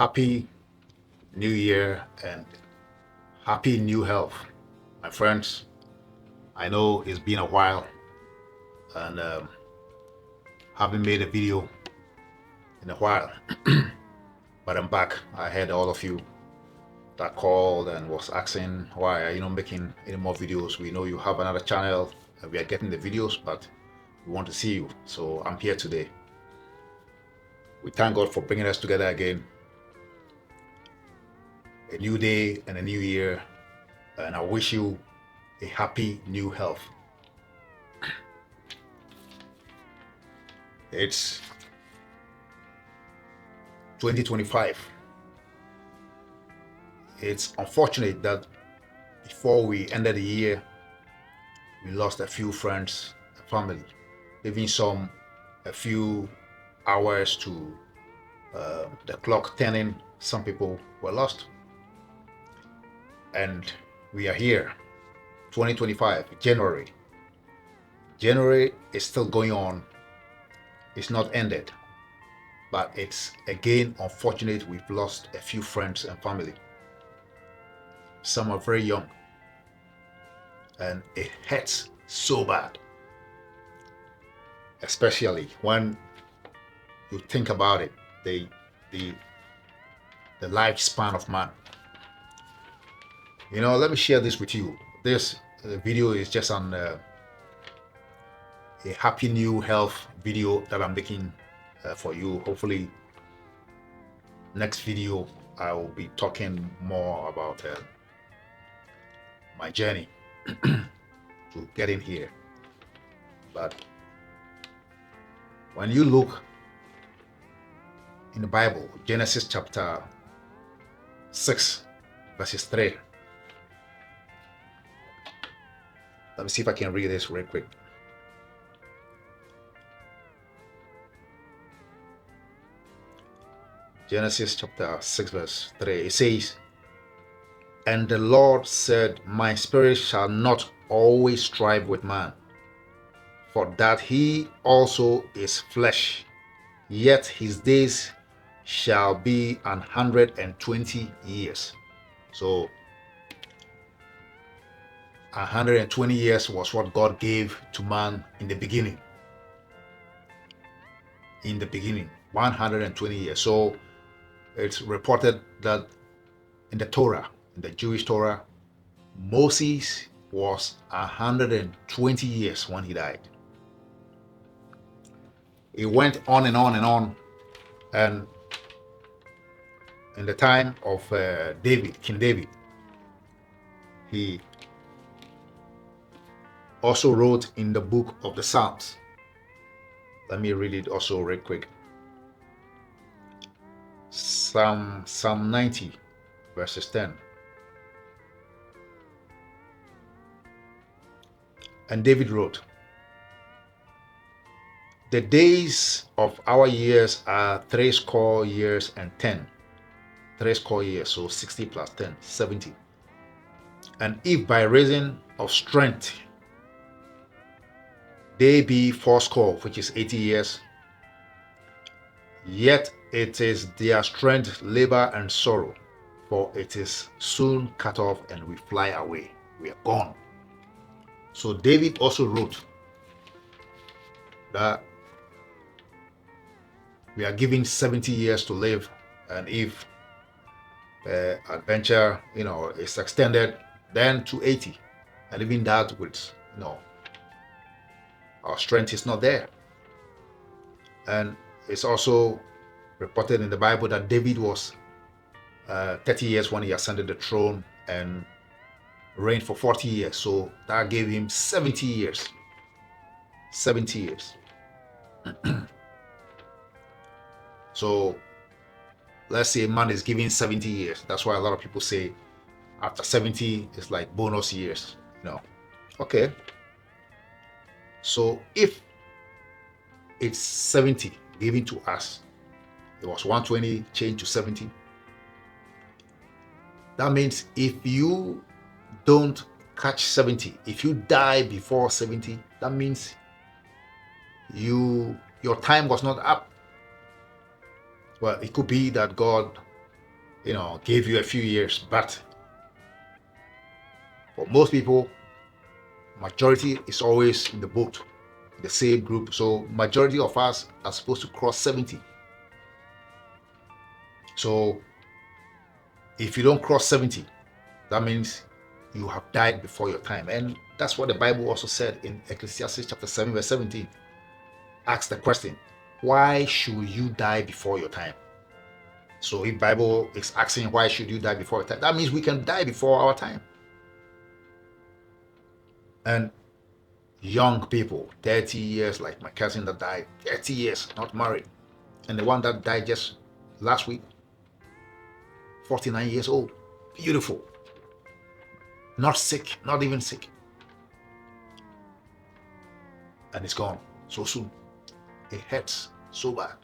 Happy New Year and happy new health. My friends, I know it's been a while and haven't made a video in a while, but I'm back. I had all of you that called and was asking why are you not making any more videos. We know you have another channel and we are getting the videos, but we want to see you. So I'm here today. We thank God for bringing us together again. A new day and a new year, and I wish you a happy new health. It's 2025. It's unfortunate that before we ended the year, we lost a few friends and family, even some a few hours to the clock turning. Some people were lost, and we are here, 2025, January. January is still going on. It's not ended, but it's again unfortunate we've lost a few friends and family. Some are very young, and it hurts so bad, especially when you think about it, the the the lifespan of man. Let me share this with you. This video is just on a happy new health video that I'm making for you. Hopefully, next video I will be talking more about my journey to getting here. But when you look in the Bible, Genesis chapter 6, verses 3. Let me see if I can read this real quick. Genesis chapter 6, verse 3. It says, "And the Lord said, My spirit shall not always strive with man, for that he also is flesh, yet his days shall be 120 years." So 120 years was what God gave to man in the beginning. In the beginning, 120 years. So it's reported that in the Torah, in the Jewish Torah, Moses was 120 years when he died. It went on and on and on. And in the time of King David, he also wrote in the book of the Psalms. Let me read it also real quick. Psalm 90, verses 10. And David wrote, "The days of our years are 60 years and 10. 60 years, so 60 plus 10, 70. And if by reason of strength they be fourscore, which is 80 years, yet it is their strength, labor, and sorrow, for it is soon cut off and we fly away. We are gone." So David also wrote that we are given 70 years to live, and if adventure, is extended, then to 80, and even that with, our strength is not there. And it's also reported in the Bible that David was 30 years when he ascended the throne and reigned for 40 years. So that gave him 70 years. 70 years. So let's say a man is given 70 years. That's why a lot of people say after 70 it's like bonus years. Okay. So if it's 70 given to us, it was 120 changed to 70. That means if you don't catch 70, if you die before 70, that means your time was not up. Well, it could be that God gave you a few years. But for most people, majority is always in the boat, the same group. So majority of us are supposed to cross 70. So if you don't cross 70, that means you have died before your time. And that's what the Bible also said in Ecclesiastes chapter 7, verse 17. Ask the question, why should you die before your time? So if Bible is asking why should you die before your time, that means we can die before our time. And young people, 30 years, like my cousin that died, 30 years, not married. And the one that died just last week, 49 years old. Beautiful. Not sick, not even sick. And it's gone so soon. It hurts so bad.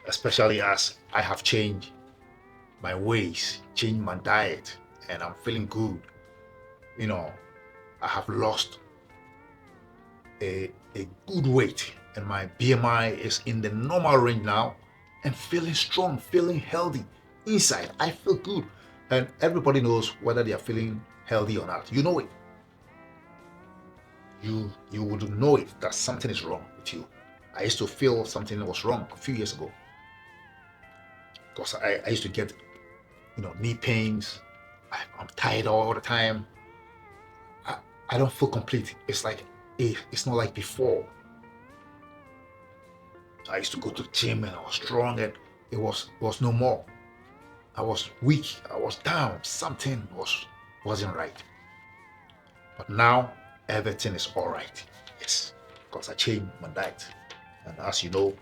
Especially as I have changed my ways, changed my diet, and I'm feeling good. I have lost a good weight, and my BMI is in the normal range now, and feeling strong, feeling healthy. Inside, I feel good. And everybody knows whether they are feeling healthy or not. You know it. You would know it that something is wrong with you. I used to feel something was wrong a few years ago. Because I used to get, knee pains. I'm tired all the time. I don't feel complete. It's like, it's not like before. I used to go to the gym and I was strong, and it was no more. I was weak. I was down. Something wasn't right. But now everything is all right. Yes, because I changed my diet, and as you know,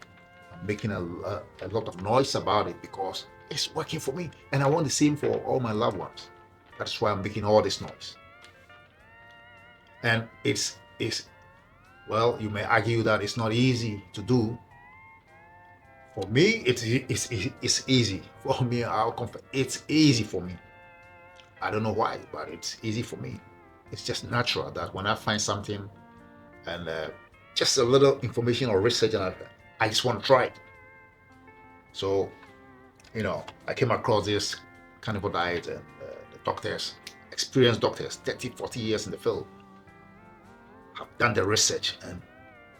I'm making a lot of noise about it because it's working for me, and I want the same for all my loved ones. That's why I'm making all this noise. And it's well, you may argue that it's not easy to do. For me, it's easy. For me, it's easy for me. I don't know why, but it's easy for me. It's just natural that when I find something and just a little information or research, and I just want to try it. So, I came across this carnivore diet, and the doctors, experienced doctors, 30, 40 years in the field, have done the research, and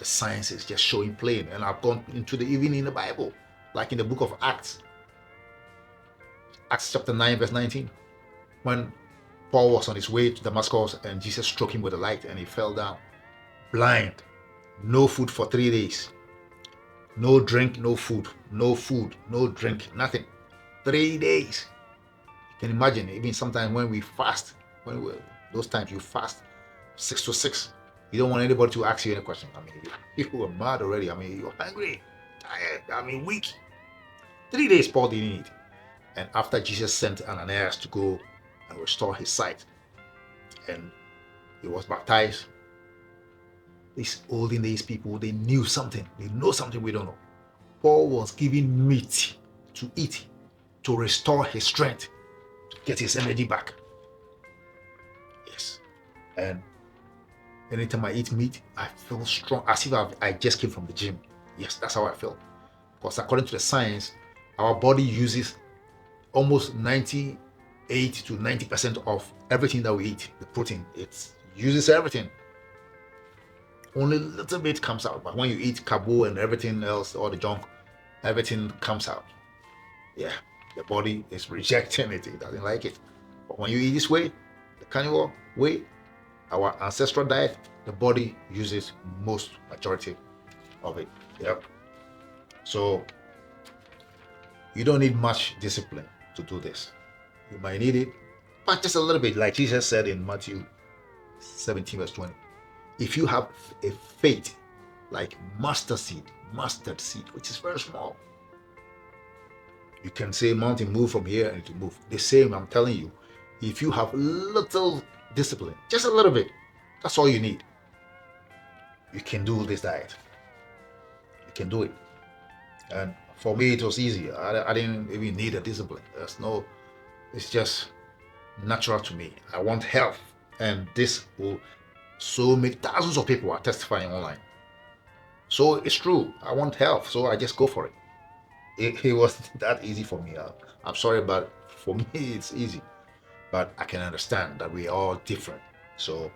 the science is just showing plain. And I've gone into even in the Bible, like in the book of Acts chapter 9, verse 19, when Paul was on his way to Damascus and Jesus struck him with a light and he fell down blind. No food for 3 days. No drink, no food, no drink, nothing. 3 days. You can imagine, even sometimes when we fast, those times you fast 6 to 6. You don't want anybody to ask you any question. You are mad already. You're hungry, tired, weak. 3 days Paul didn't eat. And after Jesus sent Ananias to go and restore his sight, and he was baptized, these olden days people, they knew something. They know something we don't know. Paul was given meat to eat to restore his strength, to get his energy back. Yes. And anytime I eat meat, I feel strong, as if I just came from the gym. Yes, that's how I feel. Because according to the science, our body uses almost 98 to 90% of everything that we eat. The protein, it uses everything. Only a little bit comes out. But when you eat carbo and everything else, all the junk, everything comes out. Yeah, the body is rejecting it. It doesn't like it. But when you eat this way, the carnivore way, our ancestral diet, the body uses majority of it. Yep. So you don't need much discipline to do this. You might need it, but just a little bit, like Jesus said in Matthew 17, verse 20. If you have a faith like mustard seed, which is very small, you can say, mountain, move from here, and it will move. The same, I'm telling you, if you have little discipline, just a little bit, that's all you need. You can do this diet. You can do it. And for me, it was easy. I didn't even need a discipline. It's just natural to me. I want health. And this will, so many thousands of people are testifying online. So it's true. I want health. So I just go for it. it wasn't that easy for me. I'm sorry, but for me, it's easy. But I can understand that we are all different. So,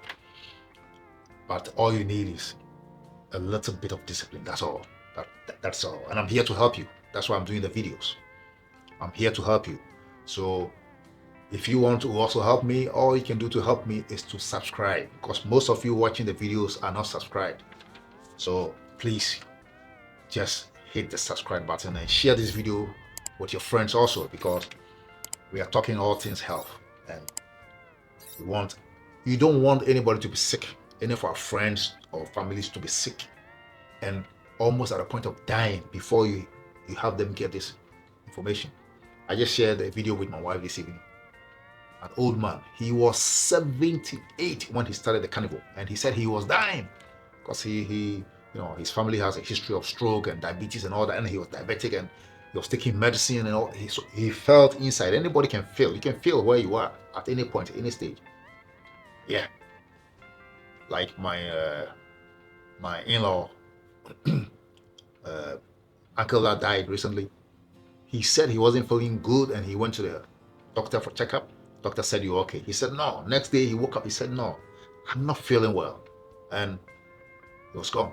but all you need is a little bit of discipline. That's all. That's all. And I'm here to help you. That's why I'm doing the videos. I'm here to help you. So if you want to also help me, all you can do to help me is to subscribe, because most of you watching the videos are not subscribed. So please just hit the subscribe button and share this video with your friends also, because we are talking all things health, and you don't want anybody to be sick, any of our friends or families to be sick and almost at a point of dying before you have them get this information. I just shared a video with my wife this evening. An old man, he was 78 when he started the carnival, and he said he was dying because he his family has a history of stroke and diabetes and all that, and he was diabetic and he was taking medicine and all. He felt inside. Anybody can feel. You can feel where you are at any point, any stage. Yeah, like my in-law uncle that died recently. He said he wasn't feeling good, and he went to the doctor for checkup. Doctor said, "You okay?" He said, "No." Next day he woke up. He said, "No, I'm not feeling well," and he was gone.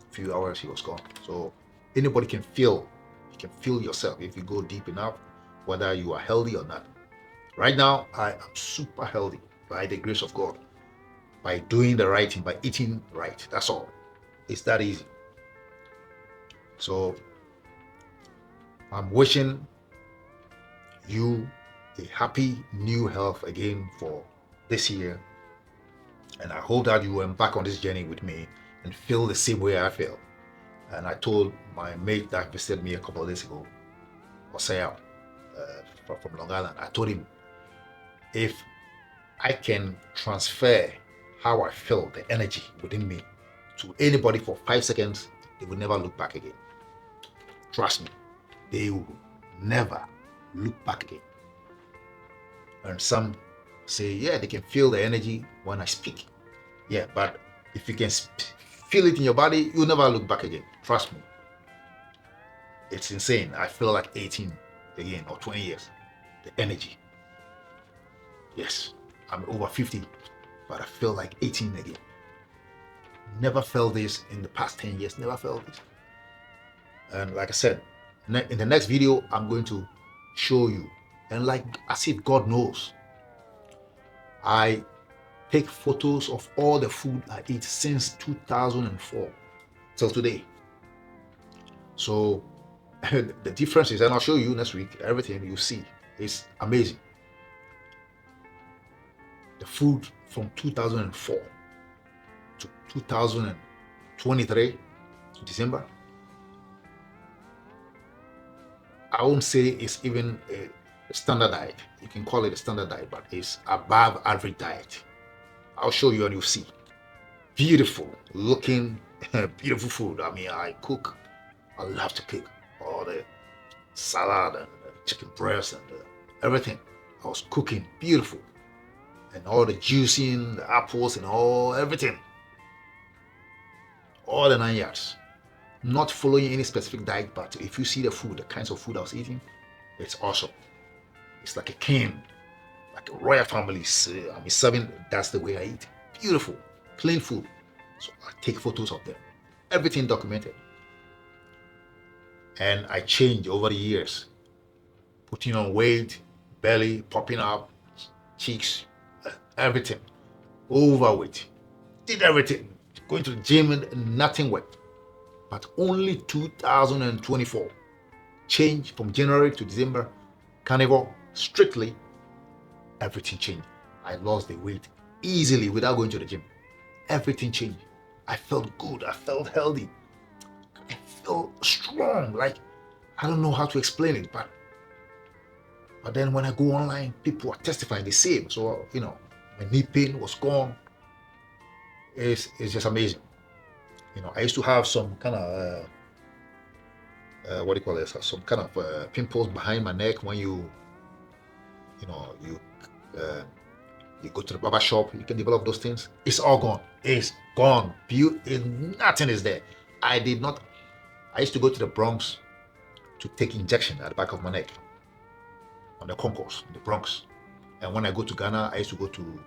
A few hours he was gone. So anybody can feel. You can feel yourself if you go deep enough, whether you are healthy or not. Right now, I am super healthy by the grace of God, by doing the right thing, by eating right. That's all. It's that easy. So I'm wishing you a happy new health again for this year. And I hope that you embark on this journey with me and feel the same way I feel. And I told my mate that visited me a couple of days ago, Osea, from Long Island, I told him, if I can transfer how I feel, the energy within me, to anybody for 5 seconds, they will never look back again. Trust me, they will never look back again. And some say, yeah, they can feel the energy when I speak. Yeah, but if you can feel it in your body, you'll never look back again. Trust me. It's insane. I feel like 18 again, or 20 years. The energy. Yes, I'm over 50, but I feel like 18 again. Never felt this in the past 10 years. Never felt this. And like I said, in the next video, I'm going to show you. And like as if God knows, I take photos of all the food I eat since 2004 till today. So the difference is, and I'll show you next week, everything you see is amazing. The food from 2004 to 2023, December, I won't say it's even a standard diet. You can call it a standard diet, but it's above average diet. I'll show you and you'll see. Beautiful looking, beautiful food. I mean, I cook. I love to cook. All the salad and the chicken breast and everything. I was cooking beautiful. And all the juicing, the apples and everything. All the 9 yards. Not following any specific diet, but if you see the food, the kinds of food I was eating, it's awesome. It's like a king, like a royal family. Serving, that's the way I eat. Beautiful, clean food. So I take photos of them. Everything documented. And I changed over the years. Putting on weight, belly popping up, cheeks, everything. Overweight. Did everything. Going to the gym and nothing worked. But only 2024, change from January to December, carnival, strictly, everything changed. I lost the weight easily without going to the gym. Everything changed. I felt good. I felt healthy. I felt strong. Like, I don't know how to explain it, but then when I go online, people are testifying the same. So, my knee pain was gone. It's just amazing. I used to have some kind of what do you call this? Some kind of pimples behind my neck when you go to the barber shop. You can develop those things. It's all gone. It's gone. Nothing is there. I used to go to the Bronx to take injection at the back of my neck on the concourse in the Bronx. And when I go to Ghana, I used to go to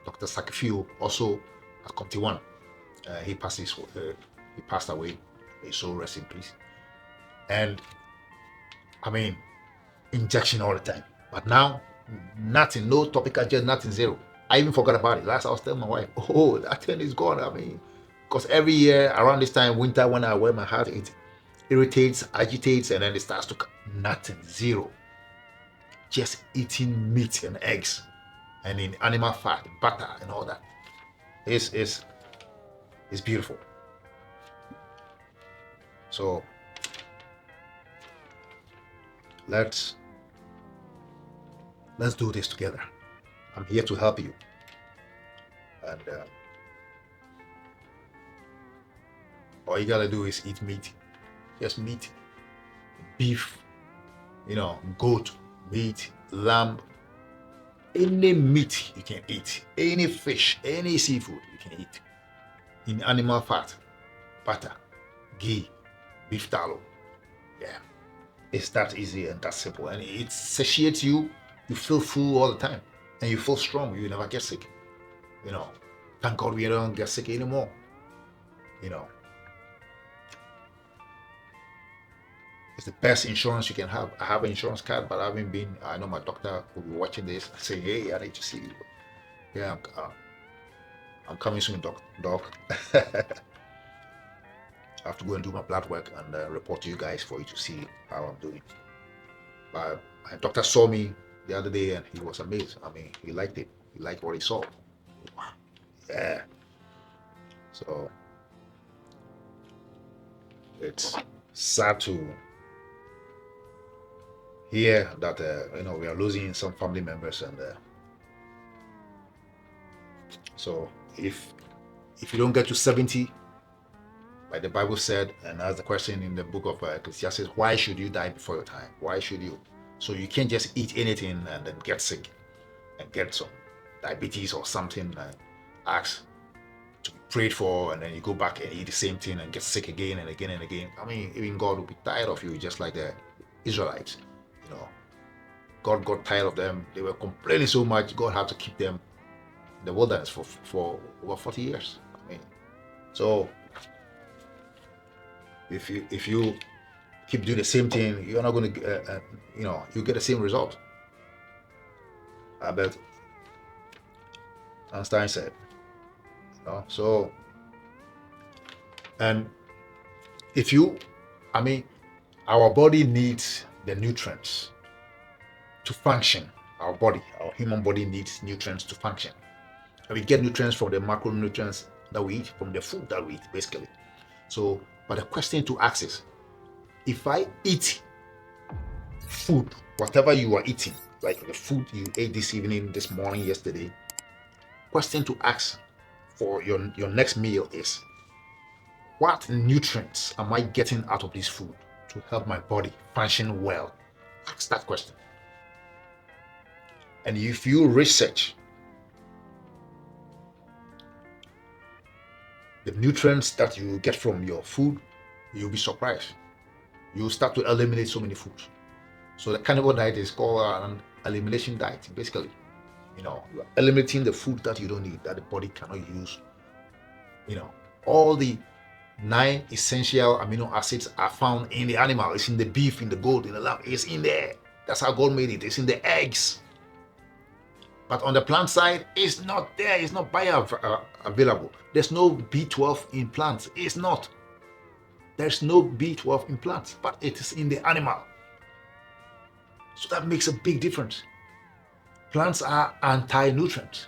Dr. Sakifio, also at Comte One. He passed away. May so rest in peace. And I mean, injection all the time. But now, nothing, no topical gel, nothing, zero. I even forgot about it. Last I was telling my wife, oh, that thing is gone. I mean, because every year around this time, winter, when I wear my hat, it irritates, agitates, and then it starts to nothing, zero. Just eating meat and eggs and in animal fat, butter, and all that. It's beautiful. So let's do this together. I'm here to help you. And all you gotta do is eat meat. Just meat, beef, goat, meat, lamb, any meat you can eat, any fish, any seafood you can eat. In animal fat, butter, ghee, beef tallow. Yeah. It's that easy and that simple. And it satiates you. You feel full all the time. And you feel strong. You never get sick. Thank God we don't get sick anymore. It's the best insurance you can have. I have an insurance card, but I know my doctor will be watching this and say, hey, I need to see you. Yeah, I'm coming soon, doc. I have to go and do my blood work and report to you guys for you to see how I'm doing. But my doctor saw me the other day and he was amazed. I mean, he liked it. He liked what he saw. Yeah. So it's sad to hear that we are losing some family members, and so if you don't get to 70, like the Bible said, and as the question in the book of Ecclesiastes, why should you die before your time? Why should you? So you can't just eat anything and then get sick and get some diabetes or something and ask to be prayed for, and then you go back and eat the same thing and get sick again and again and again. I mean, even God will be tired of you, just like the Israelites. God got tired of them. They were complaining so much, God had to keep them in the wilderness for over 40 years. I mean, so if you keep doing the same thing, you're not going to, you get the same result. I bet Einstein said. So, and our body needs the nutrients to function. Our human body needs nutrients to function. And we get nutrients from the macronutrients that we eat, from the food that we eat, basically. So, but the question to ask is, if I eat food, whatever you are eating, like the food you ate this evening, this morning, yesterday, question to ask for your next meal is, what nutrients am I getting out of this food to help my body function well? Ask that question. And if you research the nutrients that you get from your food, you'll be surprised. You'll start to eliminate so many foods. So the carnivore diet is called an elimination diet, basically. You're eliminating the food that you don't need, that the body cannot use. All the 9 essential amino acids are found in the animal. It's in the beef, in the goat, in the lamb. It's in there. That's how God made it. It's in the eggs. But on the plant side, it's not there. It's not bioavailable. There's no B12 in plants. It's not. There's no B12 in plants, but it is in the animal. So that makes a big difference. Plants are anti-nutrients,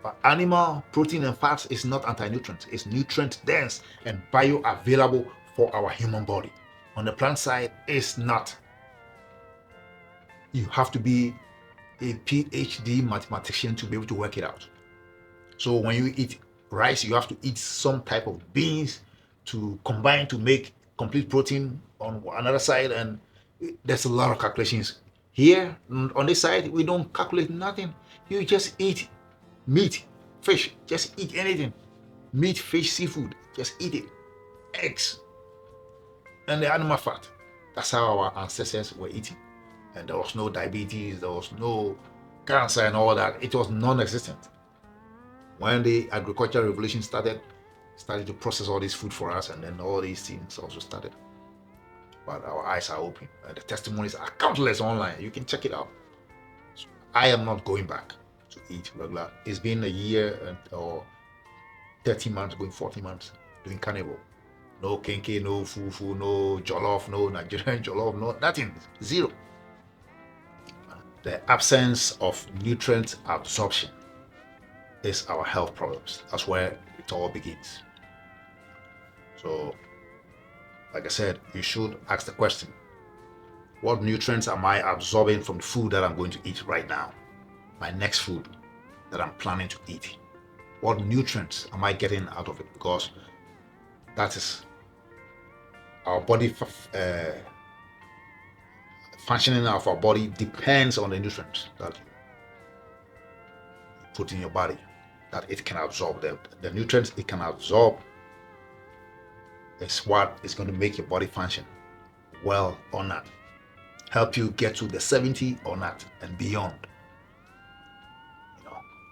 but animal protein and fats is not anti-nutrients. It's nutrient dense and bioavailable for our human body. On the plant side, it's not. You have to be a PhD mathematician to be able to work it out. So when you eat rice, you have to eat some type of beans to combine to make complete protein on another side, and there's a lot of calculations. Here on this side, we don't calculate nothing. You just eat meat, fish, just eat anything. Meat, fish, seafood, just eat it. Eggs and the animal fat. That's how our ancestors were eating. And there was no diabetes, there was no cancer and all that. It was non-existent. When the agricultural revolution started to process all this food for us, and then all these things also started. But our eyes are open. And the testimonies are countless online. You can check it out. So I am not going back to eat regular. It's been a year or 30 months, going 40 months doing carnivore. No kenke, no fufu, no jollof, no Nigerian jollof, no nothing. Zero. The absence of nutrient absorption is our health problems. That's where it all begins. So, like I said, you should ask the question, what nutrients am I absorbing from the food that I'm going to eat right now? My next food that I'm planning to eat. What nutrients am I getting out of it? Because that is our body functioning of our body depends on the nutrients that you put in your body, that it can absorb. The nutrients it can absorb is what is going to make your body function well or not, help you get to the 70 or not and beyond.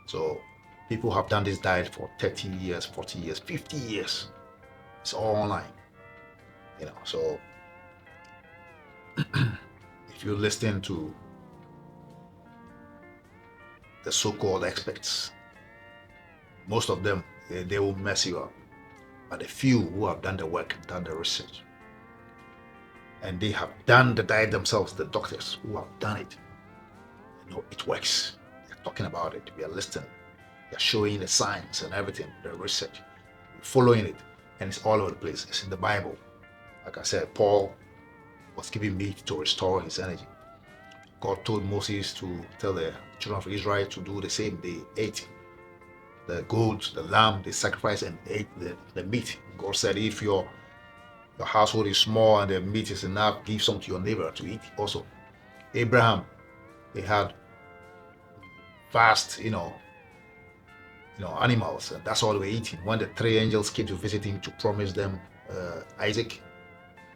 So people have done this diet for 30 years, 40 years, 50 years. It's all online. So if you listen to the so-called experts, most of them, they will mess you up. But the few who have done the work, done the research, and they have done the diet themselves, the doctors who have done it, it works. They're talking about it, we are listening, they're showing the science and everything, the research, we're following it, and it's all over the place. It's in the Bible. Like I said, Paul was giving meat to restore his energy. God told Moses to tell the children of Israel to do the same. They ate the goat, the lamb, they sacrificed and ate the meat. God said, if your household is small and the meat is enough, give some to your neighbor to eat also. Abraham, they had vast, animals, and that's all they were eating. When the three angels came to visit him to promise them Isaac,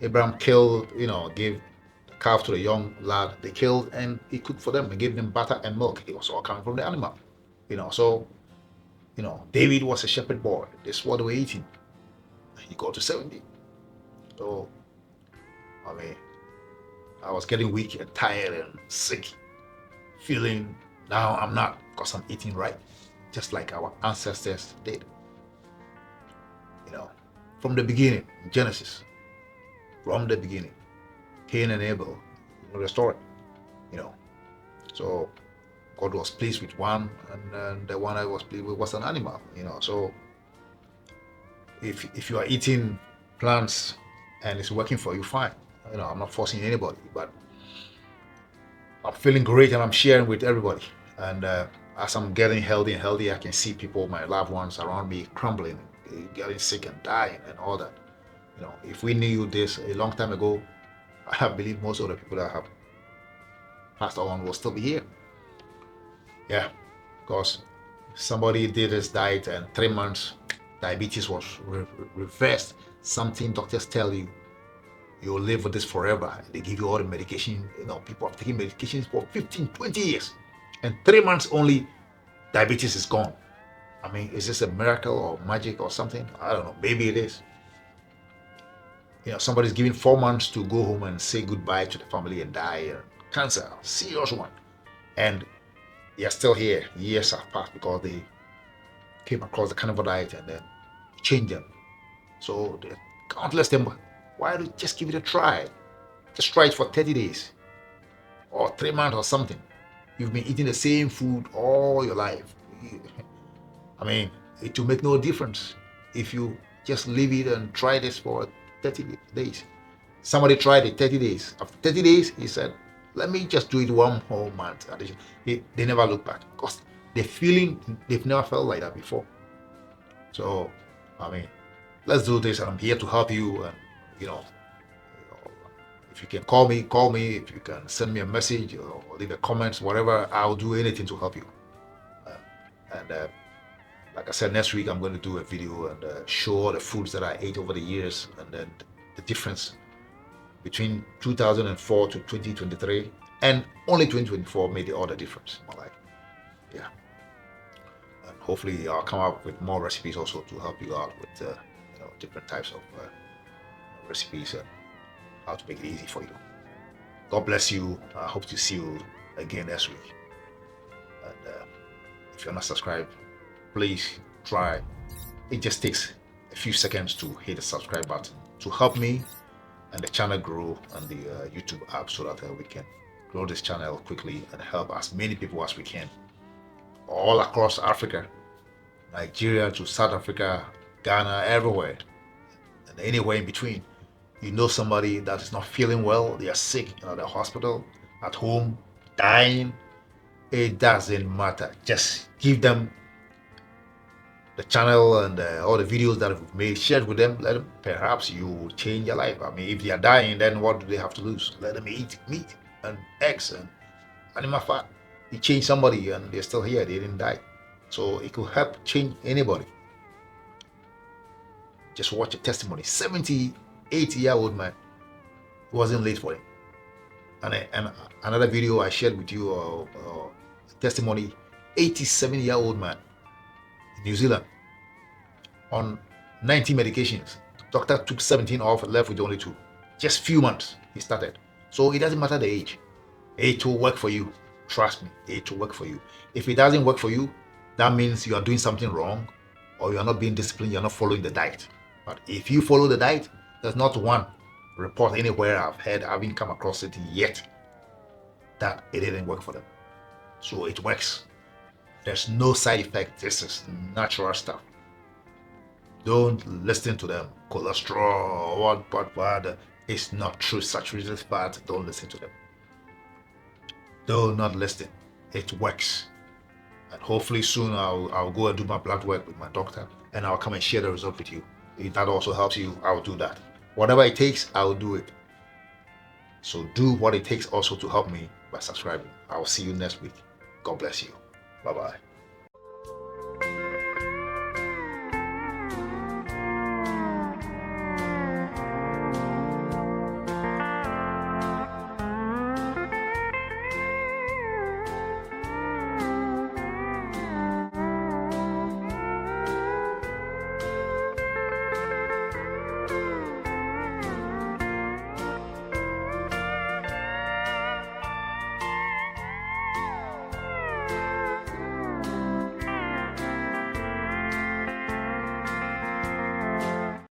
Abraham killed, gave the calf to the young lad. They killed and he cooked for them and gave them butter and milk. It was all coming from the animal, So, David was a shepherd boy. This is what they were eating. He got to 70. So, I was getting weak and tired and sick, feeling now I'm not, because I'm eating right, just like our ancestors did. From the beginning, Genesis, from the beginning, Cain and Abel were restored. So God was pleased with one, and the one I was pleased with was an animal. So if you are eating plants and it's working for you, fine. I'm not forcing anybody, but I'm feeling great and I'm sharing with everybody. And as I'm getting healthy and healthy, I can see people, my loved ones around me, crumbling, getting sick and dying and all that. If we knew this a long time ago, I believe most of the people that have passed on will still be here. Yeah, because somebody did this diet and 3 months, diabetes was reversed. Something doctors tell you, you'll live with this forever. They give you all the medication. People have taken medications for 15, 20 years. And 3 months only, diabetes is gone. Is this a miracle or magic or something? I don't know. Maybe it is. Somebody's given 4 months to go home and say goodbye to the family and die. Cancer, serious one. And they are still here. Years have passed because they came across the carnivore diet and then changed them. So there are countless them. Why don't you just give it a try? Just try it for 30 days or 3 months or something. You've been eating the same food all your life. It will make no difference if you just leave it and try this for 30 days. Somebody tried it 30 days. After 30 days, he said, let me just do it one whole month. They never look back because the feeling, they've never felt like that before. So, let's do this. I'm here to help you. And, if you can call me. If you can send me a message or leave a comment, whatever, I'll do anything to help you. Like I said, next week I'm going to do a video and show all the foods that I ate over the years and then the difference between 2004 to 2023, and only 2024 made all the difference in my life. Yeah. And hopefully I'll come up with more recipes also to help you out with different types of recipes and how to make it easy for you. God bless you. I hope to see you again next week. And if you're not subscribed, please try. It just takes a few seconds to hit the subscribe button to help me and the channel grow on the YouTube app, so that we can grow this channel quickly and help as many people as we can all across Africa, Nigeria to South Africa, Ghana, everywhere, and anywhere in between. You know somebody that is not feeling well, they are sick, the hospital, at home, dying. It doesn't matter. Just give them the channel and all the videos that we've made, share it with them. Let them, perhaps you will change their life. I mean, if they are dying, then what do they have to lose? Let them eat meat and eggs and animal fat. You change somebody and they're still here, they didn't die. So it could help change anybody. Just watch a testimony. 78-year-old man. It wasn't late for him. And another video I shared with you, testimony, 87-year-old man in New Zealand on 90 medications. Doctor took 17 off and left with only 2. Just few months he started. So it doesn't matter the age. It will work for you. Trust me, it will work for you. If it doesn't work for you, that means you are doing something wrong, or you are not being disciplined, you are not following the diet. But if you follow the diet, there's not one report anywhere I've haven't come across it yet that it didn't work for them. So it works. There's no side effect. This is natural stuff. Don't listen to them. Cholesterol, what. It's not true. Saturated fat. Don't listen to them. Do not listen. It works. And hopefully soon I'll go and do my blood work with my doctor, and I'll come and share the result with you. If that also helps you, I'll do that. Whatever it takes, I'll do it. So do what it takes also to help me by subscribing. I'll see you next week. God bless you. Bye-bye.